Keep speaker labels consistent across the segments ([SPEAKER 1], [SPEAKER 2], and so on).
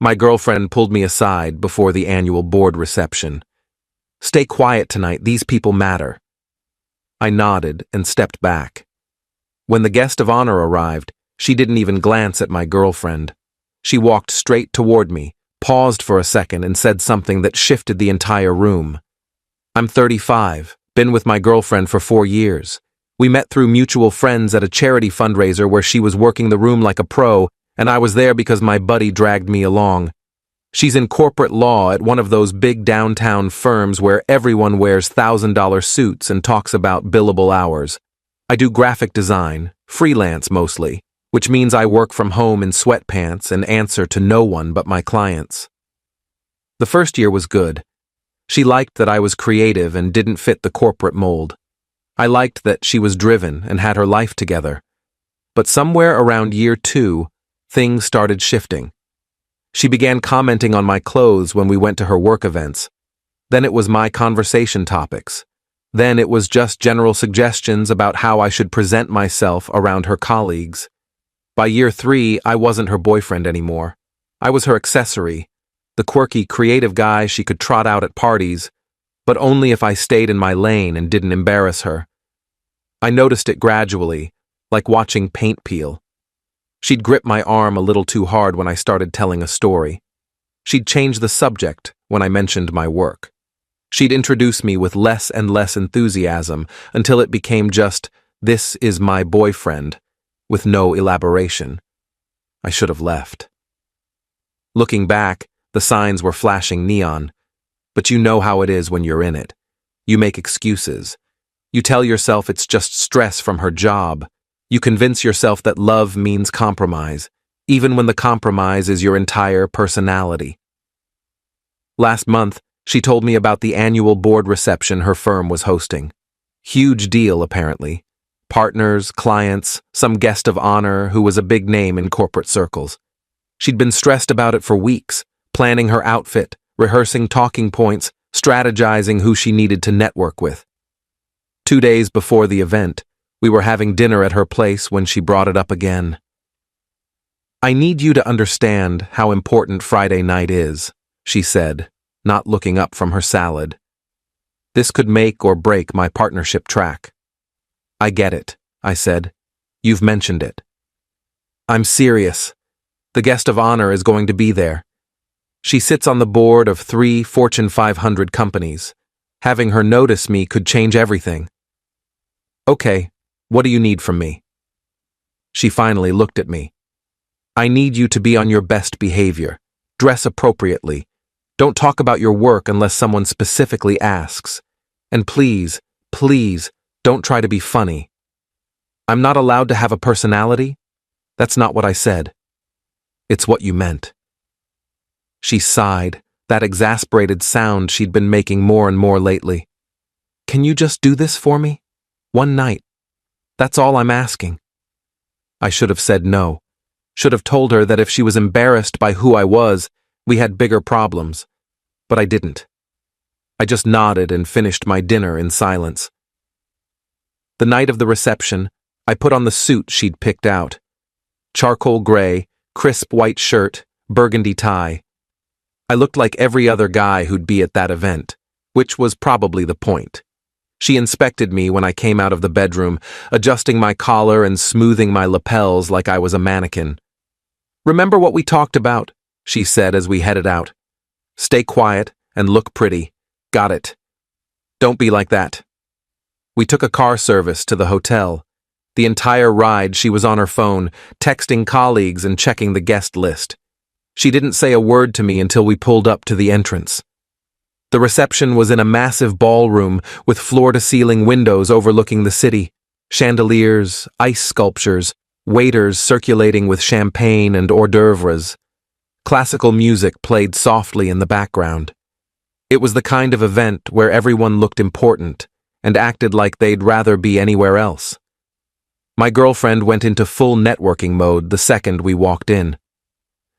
[SPEAKER 1] My girlfriend pulled me aside before the annual board reception. "Stay quiet tonight, these people matter." I nodded and stepped back. When the guest of honor arrived, she didn't even glance at my girlfriend. She walked straight toward me, paused for a second, and said something that shifted the entire room. "I'm 35, been with my girlfriend for 4 years. We met through mutual friends at a charity fundraiser where she was working the room like a pro, and I was there because my buddy dragged me along. She's in corporate law at one of those big downtown firms where everyone wears $1,000 suits and talks about billable hours. I do graphic design, freelance mostly, which means I work from home in sweatpants and answer to no one but my clients. The first year was good. She liked that I was creative and didn't fit the corporate mold. I liked that she was driven and had her life together. But somewhere around year 2, things started shifting. She began commenting on my clothes when we went to her work events. Then it was my conversation topics. Then it was just general suggestions about how I should present myself around her colleagues. By year 3, I wasn't her boyfriend anymore. I was her accessory, the quirky, creative guy she could trot out at parties, but only if I stayed in my lane and didn't embarrass her. I noticed it gradually, like watching paint peel. She'd grip my arm a little too hard when I started telling a story. She'd change the subject when I mentioned my work. She'd introduce me with less and less enthusiasm until it became just, "This is my boyfriend," with no elaboration. I should have left. Looking back, the signs were flashing neon. But you know how it is when you're in it. You make excuses. You tell yourself it's just stress from her job. You convince yourself that love means compromise, even when the compromise is your entire personality. Last month, she told me about the annual board reception her firm was hosting. Huge deal, apparently. Partners, clients, some guest of honor who was a big name in corporate circles. She'd been stressed about it for weeks, planning her outfit, rehearsing talking points, strategizing who she needed to network with. 2 days before the event, we were having dinner at her place when she brought it up again. "I need you to understand how important Friday night is," she said, not looking up from her salad. "This could make or break my partnership track." "I get it," I said. "You've mentioned it." "I'm serious. The guest of honor is going to be there. She sits on the board of 3 Fortune 500 companies. Having her notice me could change everything." "Okay, what do you need from me?" She finally looked at me. "I need you to be on your best behavior. Dress appropriately. Don't talk about your work unless someone specifically asks. And please, please, don't try to be funny." "I'm not allowed to have a personality?" "That's not what I said." "It's what you meant." She sighed, that exasperated sound she'd been making more and more lately. "Can you just do this for me? One night. That's all I'm asking." I should have said no. Should have told her that if she was embarrassed by who I was, we had bigger problems. But I didn't. I just nodded and finished my dinner in silence. The night of the reception, I put on the suit she'd picked out. Charcoal gray, crisp white shirt, burgundy tie. I looked like every other guy who'd be at that event, which was probably the point. She inspected me when I came out of the bedroom, adjusting my collar and smoothing my lapels like I was a mannequin. "Remember what we talked about?" she said as we headed out. "Stay quiet and look pretty. Got it. Don't be like that." We took a car service to the hotel. The entire ride she was on her phone, texting colleagues and checking the guest list. She didn't say a word to me until we pulled up to the entrance. The reception was in a massive ballroom with floor-to-ceiling windows overlooking the city, chandeliers, ice sculptures, waiters circulating with champagne and hors d'oeuvres. Classical music played softly in the background. It was the kind of event where everyone looked important and acted like they'd rather be anywhere else. My girlfriend went into full networking mode the second we walked in.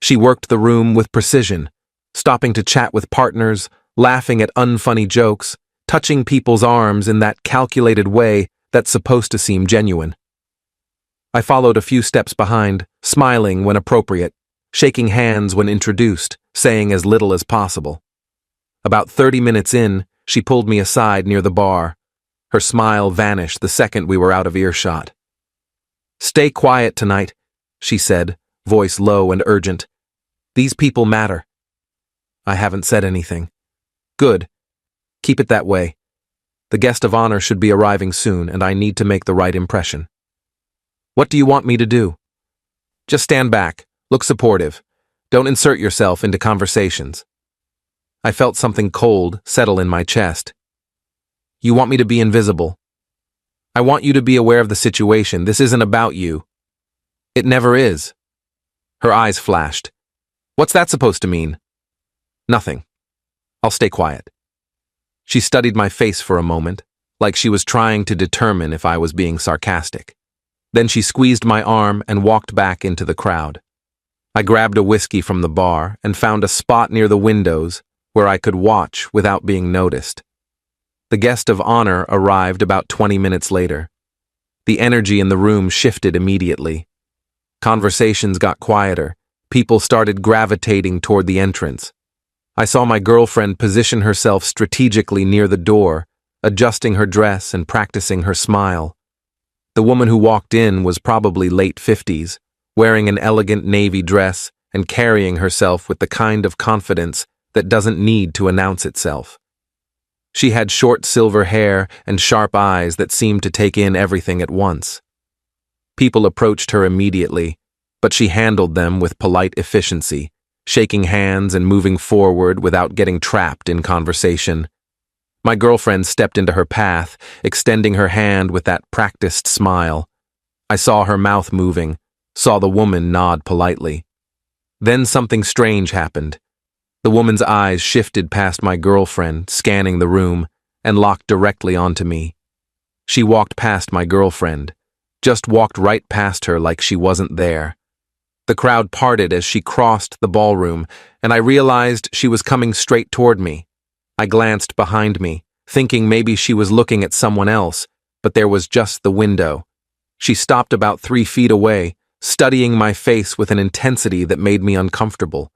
[SPEAKER 1] She worked the room with precision, stopping to chat with partners, laughing at unfunny jokes, touching people's arms in that calculated way that's supposed to seem genuine. I followed a few steps behind, smiling when appropriate, shaking hands when introduced, saying as little as possible. About 30 minutes in, she pulled me aside near the bar. Her smile vanished the second we were out of earshot. "Stay quiet tonight," she said, voice low and urgent. "These people matter." I haven't said anything. Good. Keep it that way. The guest of honor should be arriving soon, and I need to make the right impression. What do you want me to do? Just stand back, look supportive. Don't insert yourself into conversations. I felt something cold settle in my chest. You want me to be invisible? I want you to be aware of the situation. This isn't about you. It never is. Her eyes flashed. What's that supposed to mean? Nothing. I'll stay quiet. She studied my face for a moment, like she was trying to determine if I was being sarcastic. Then she squeezed my arm and walked back into the crowd. I grabbed a whiskey from the bar and found a spot near the windows where I could watch without being noticed. The guest of honor arrived about 20 minutes later. The energy in the room shifted immediately. Conversations got quieter. People started gravitating toward the entrance. I saw my girlfriend position herself strategically near the door, adjusting her dress and practicing her smile. The woman who walked in was probably late 50s, wearing an elegant navy dress and carrying herself with the kind of confidence that doesn't need to announce itself. She had short silver hair and sharp eyes that seemed to take in everything at once. People approached her immediately, but she handled them with polite efficiency, shaking hands and moving forward without getting trapped in conversation. My girlfriend stepped into her path, extending her hand with that practiced smile. I saw her mouth moving, saw the woman nod politely. Then something strange happened. The woman's eyes shifted past my girlfriend, scanning the room, and locked directly onto me. She walked past my girlfriend, just walked right past her like she wasn't there. The crowd parted as she crossed the ballroom, and I realized she was coming straight toward me. I glanced behind me, thinking maybe she was looking at someone else, but there was just the window. She stopped about 3 feet away, studying my face with an intensity that made me uncomfortable.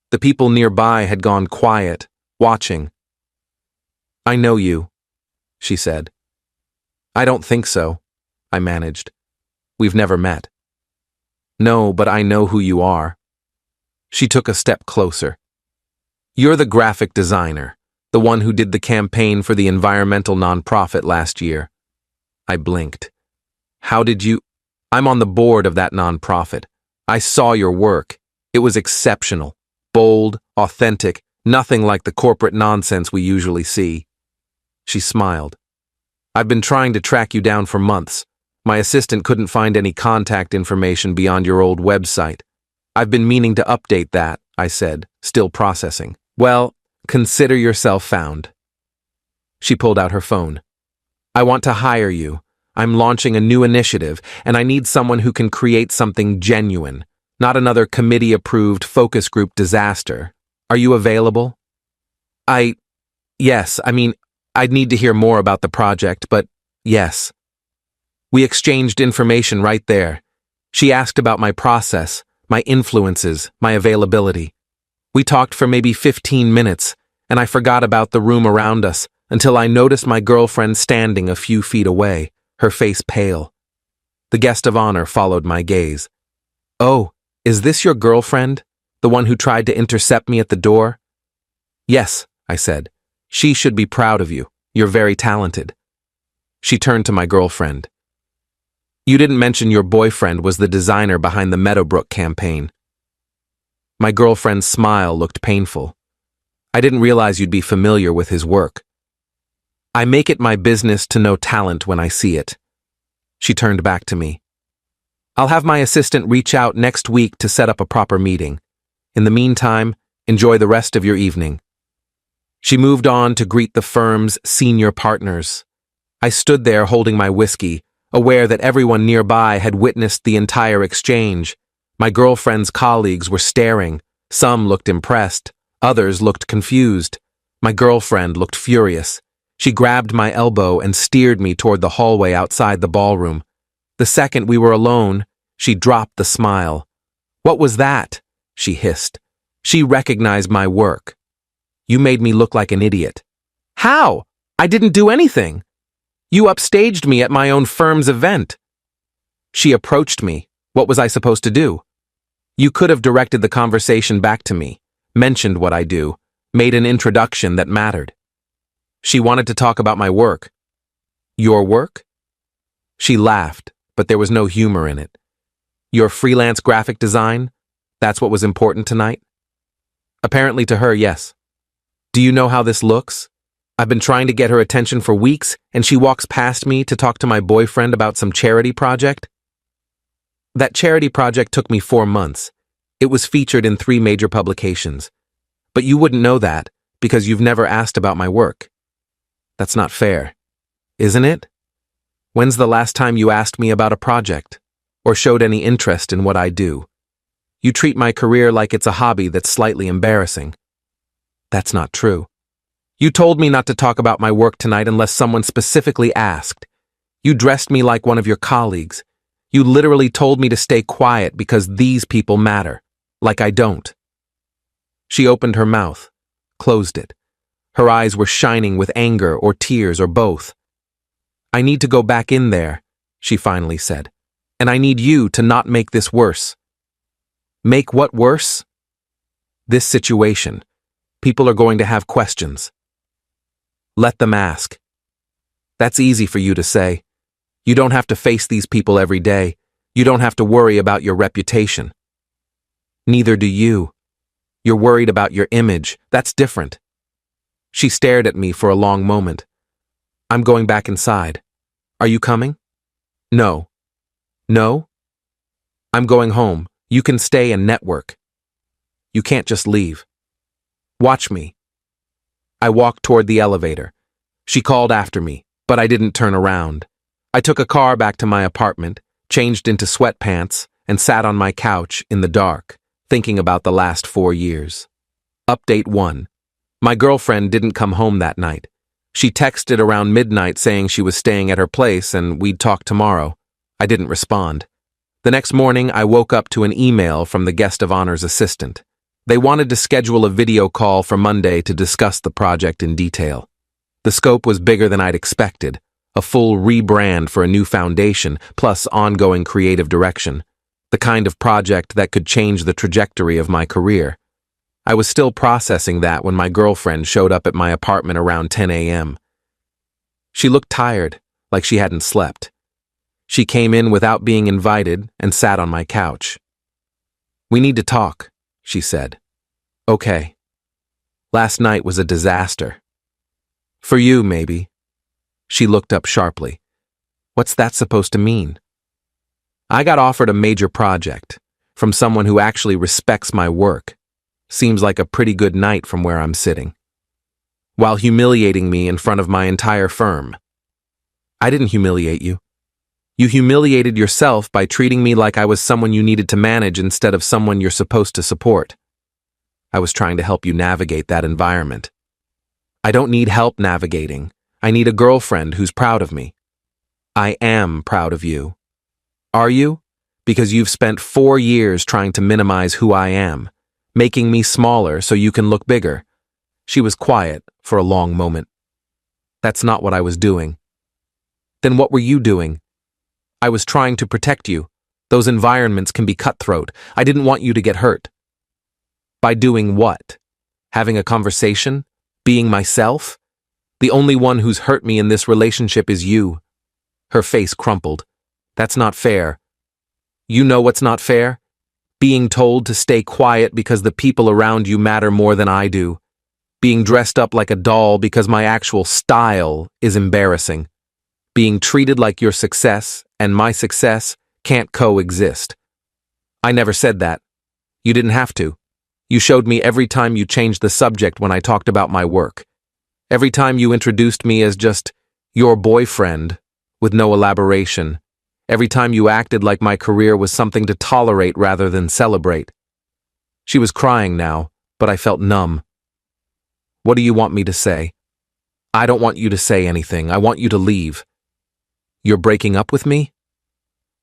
[SPEAKER 1] The people nearby had gone quiet, watching. "I know you," she said. "I don't think so," I managed. "We've never met." "No, but I know who you are." She took a step closer. "You're the graphic designer, the one who did the campaign for the environmental nonprofit last year." I blinked. "How did you—" "I'm on the board of that nonprofit. I saw your work. It was exceptional. Bold, authentic, nothing like the corporate nonsense we usually see." She smiled. "I've been trying to track you down for months. My assistant couldn't find any contact information beyond your old website. I've been meaning to update that," I said, still processing. "Well, consider yourself found." She pulled out her phone. "I want to hire you. I'm launching a new initiative, and I need someone who can create something genuine. Not another committee-approved focus group disaster. Are you available?" Yes, I'd need to hear more about the project, but yes." We exchanged information right there. She asked about my process, my influences, my availability. We talked for maybe 15 minutes, and I forgot about the room around us until I noticed my girlfriend standing a few feet away, her face pale. The guest of honor followed my gaze. "Oh, is this your girlfriend? The one who tried to intercept me at the door?" "Yes," I said. "She should be proud of you. You're very talented." She turned to my girlfriend. "You didn't mention your boyfriend was the designer behind the Meadowbrook campaign." My girlfriend's smile looked painful. "I didn't realize you'd be familiar with his work." "I make it my business to know talent when I see it." She turned back to me. "I'll have my assistant reach out next week to set up a proper meeting. In the meantime, enjoy the rest of your evening." She moved on to greet the firm's senior partners. I stood there holding my whiskey, aware that everyone nearby had witnessed the entire exchange. My girlfriend's colleagues were staring. Some looked impressed, others looked confused. My girlfriend looked furious. She grabbed my elbow and steered me toward the hallway outside the ballroom. The second we were alone, she dropped the smile. "What was that?" she hissed. She recognized my work. You made me look like an idiot. How? I didn't do anything. You upstaged me at my own firm's event. She approached me. What was I supposed to do? You could have directed the conversation back to me, mentioned what I do, made an introduction that mattered. She wanted to talk about my work. Your work? She laughed, but there was no humor in it. Your freelance graphic design? That's what was important tonight? Apparently to her, yes. Do you know how this looks? I've been trying to get her attention for weeks, and she walks past me to talk to my boyfriend about some charity project? That charity project took me 4 months. It was featured in 3 major publications. But you wouldn't know that because you've never asked about my work. That's not fair, isn't it? When's the last time you asked me about a project or showed any interest in what I do? You treat my career like it's a hobby that's slightly embarrassing. That's not true. You told me not to talk about my work tonight unless someone specifically asked. You dressed me like one of your colleagues. You literally told me to stay quiet because these people matter, like I don't. She opened her mouth, closed it. Her eyes were shining with anger or tears or both. I need to go back in there, she finally said, and I need you to not make this worse. Make what worse? This situation. People are going to have questions. Let them ask. That's easy for you to say. You don't have to face these people every day. You don't have to worry about your reputation. Neither do you. You're worried about your image. That's different. She stared at me for a long moment. I'm going back inside. Are you coming? No. No? I'm going home. You can stay and network. You can't just leave. Watch me. I walked toward the elevator. She called after me, but I didn't turn around. I took a car back to my apartment, changed into sweatpants, and sat on my couch in the dark, thinking about the last 4 years. Update 1. My girlfriend didn't come home that night. She texted around midnight saying she was staying at her place and we'd talk tomorrow. I didn't respond. The next morning, I woke up to an email from the guest of honor's assistant. They wanted to schedule a video call for Monday to discuss the project in detail. The scope was bigger than I'd expected, a full rebrand for a new foundation, plus ongoing creative direction, the kind of project that could change the trajectory of my career. I was still processing that when my girlfriend showed up at my apartment around 10 a.m. She looked tired, like she hadn't slept. She came in without being invited and sat on my couch. We need to talk, she said. Okay. Last night was a disaster. For you, maybe. She looked up sharply. What's that supposed to mean? I got offered a major project from someone who actually respects my work. Seems like a pretty good night from where I'm sitting. While humiliating me in front of my entire firm. I didn't humiliate you. You humiliated yourself by treating me like I was someone you needed to manage instead of someone you're supposed to support. I was trying to help you navigate that environment. I don't need help navigating. I need a girlfriend who's proud of me. I am proud of you. Are you? Because you've spent 4 years trying to minimize who I am, making me smaller so you can look bigger. She was quiet for a long moment. That's not what I was doing. Then what were you doing? I was trying to protect you. Those environments can be cutthroat. I didn't want you to get hurt. By doing what? Having a conversation? Being myself? The only one who's hurt me in this relationship is you. Her face crumpled. That's not fair. You know what's not fair? Being told to stay quiet because the people around you matter more than I do. Being dressed up like a doll because my actual style is embarrassing. Being treated like your success and my success can't coexist. I never said that. You didn't have to. You showed me every time you changed the subject when I talked about my work. Every time you introduced me as just your boyfriend with no elaboration. Every time you acted like my career was something to tolerate rather than celebrate. She was crying now, but I felt numb. What do you want me to say? I don't want you to say anything. I want you to leave. You're breaking up with me?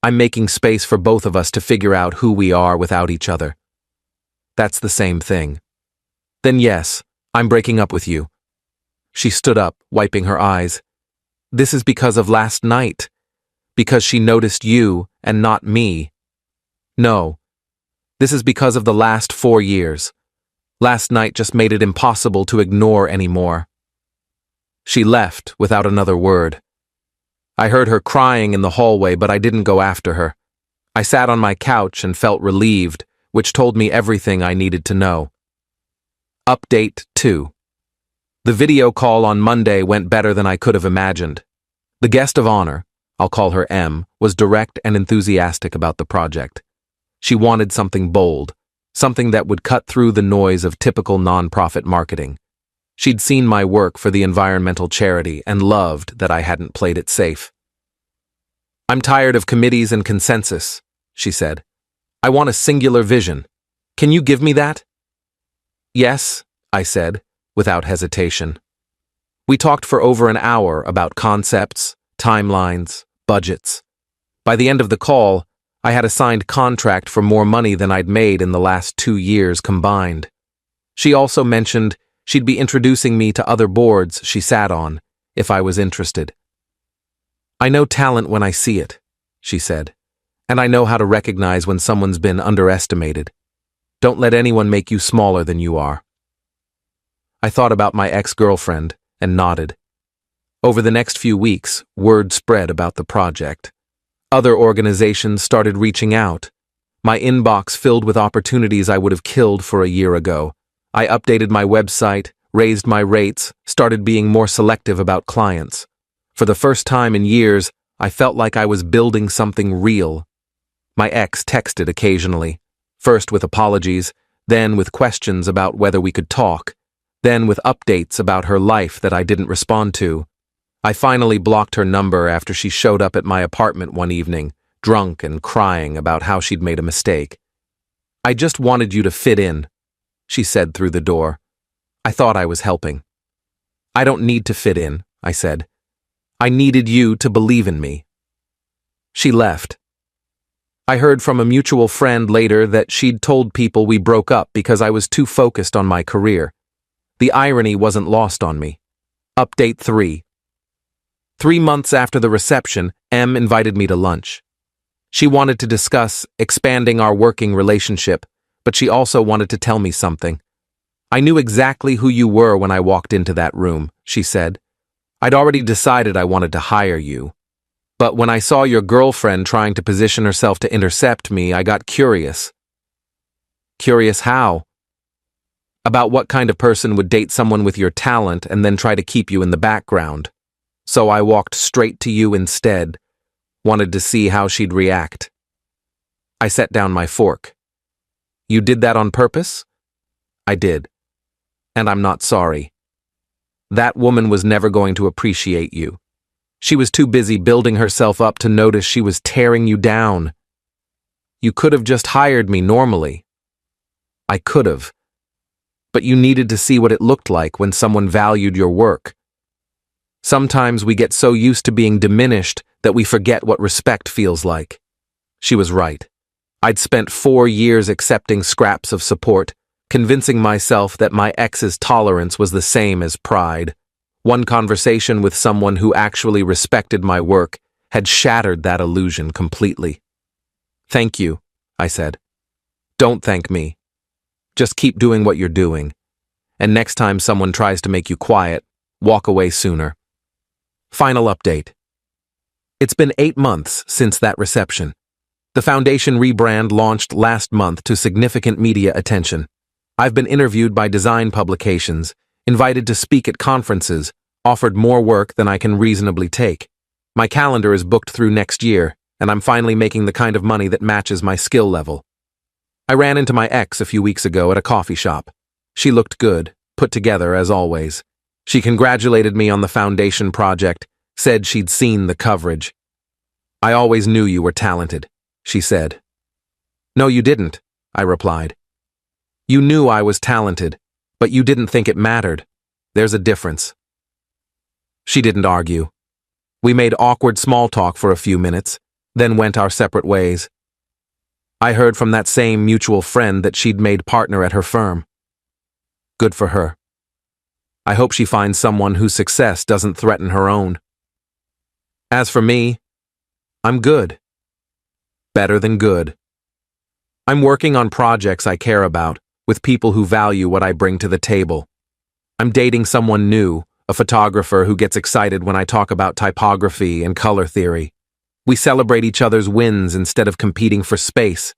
[SPEAKER 1] I'm making space for both of us to figure out who we are without each other. That's the same thing. Then yes, I'm breaking up with you. She stood up, wiping her eyes. This is because of last night. Because she noticed you and not me. No. This is because of the last 4 years. Last night just made it impossible to ignore anymore. She left without another word. I heard her crying in the hallway, but I didn't go after her. I sat on my couch and felt relieved, which told me everything I needed to know. Update 2. The video call on Monday went better than I could have imagined. The guest of honor, I'll call her M, was direct and enthusiastic about the project. She wanted something bold, something that would cut through the noise of typical nonprofit marketing. She'd seen my work for the environmental charity and loved that I hadn't played it safe. I'm tired of committees and consensus, she said. I want a singular vision. Can you give me that? Yes, I said, without hesitation. We talked for over an hour about concepts, timelines, budgets. By the end of the call, I had a signed contract for more money than I'd made in the last 2 years combined. She also mentioned she'd be introducing me to other boards she sat on, if I was interested. I know talent when I see it, she said, and I know how to recognize when someone's been underestimated. Don't let anyone make you smaller than you are. I thought about my ex-girlfriend and nodded. Over the next few weeks, word spread about the project. Other organizations started reaching out. My inbox filled with opportunities I would have killed for a year ago. I updated my website, raised my rates, started being more selective about clients. For the first time in years, I felt like I was building something real. My ex texted occasionally, first with apologies, then with questions about whether we could talk, then with updates about her life that I didn't respond to. I finally blocked her number after she showed up at my apartment one evening, drunk and crying about how she'd made a mistake. I just wanted you to fit in, she said through the door. I thought I was helping. I don't need to fit in, I said. I needed you to believe in me. She left. I heard from a mutual friend later that she'd told people we broke up because I was too focused on my career. The irony wasn't lost on me. Update 3. 3 months after the reception, M invited me to lunch. She wanted to discuss expanding our working relationship, but she also wanted to tell me something. I knew exactly who you were when I walked into that room, she said. I'd already decided I wanted to hire you. But when I saw your girlfriend trying to position herself to intercept me, I got curious. Curious how? About what kind of person would date someone with your talent and then try to keep you in the background. So I walked straight to you instead, wanted to see how she'd react. I set down my fork. You did that on purpose? I did. And I'm not sorry. That woman was never going to appreciate you. She was too busy building herself up to notice she was tearing you down. You could have just hired me normally. I could have. But you needed to see what it looked like when someone valued your work. Sometimes we get so used to being diminished that we forget what respect feels like. She was right. I'd spent 4 years accepting scraps of support, convincing myself that my ex's tolerance was the same as pride. One conversation with someone who actually respected my work had shattered that illusion completely. Thank you, I said. Don't thank me. Just keep doing what you're doing. And next time someone tries to make you quiet, walk away sooner. Final update. It's been 8 months since that reception. The foundation rebrand launched last month to significant media attention. I've been interviewed by design publications, invited to speak at conferences, offered more work than I can reasonably take. My calendar is booked through next year, and I'm finally making the kind of money that matches my skill level. I ran into my ex a few weeks ago at a coffee shop. She looked good, put together as always. She congratulated me on the foundation project, said she'd seen the coverage. I always knew you were talented, she said. No, you didn't, I replied. You knew I was talented, but you didn't think it mattered. There's a difference. She didn't argue. We made awkward small talk for a few minutes, then went our separate ways. I heard from that same mutual friend that she'd made partner at her firm. Good for her. I hope she finds someone whose success doesn't threaten her own. As for me, I'm good. Better than good. I'm working on projects I care about, with people who value what I bring to the table. I'm dating someone new, a photographer who gets excited when I talk about typography and color theory. We celebrate each other's wins instead of competing for space.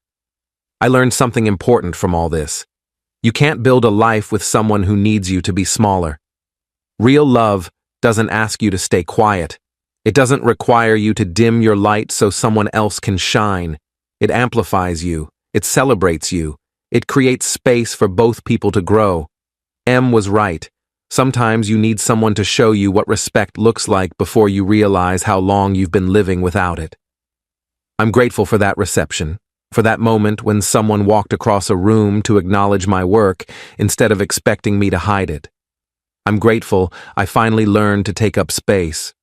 [SPEAKER 1] I learned something important from all this. You can't build a life with someone who needs you to be smaller. Real love doesn't ask you to stay quiet. It doesn't require you to dim your light so someone else can shine. It amplifies you. It celebrates you. It creates space for both people to grow. M was right. Sometimes you need someone to show you what respect looks like before you realize how long you've been living without it. I'm grateful for that reception, for that moment when someone walked across a room to acknowledge my work instead of expecting me to hide it. I'm grateful I finally learned to take up space,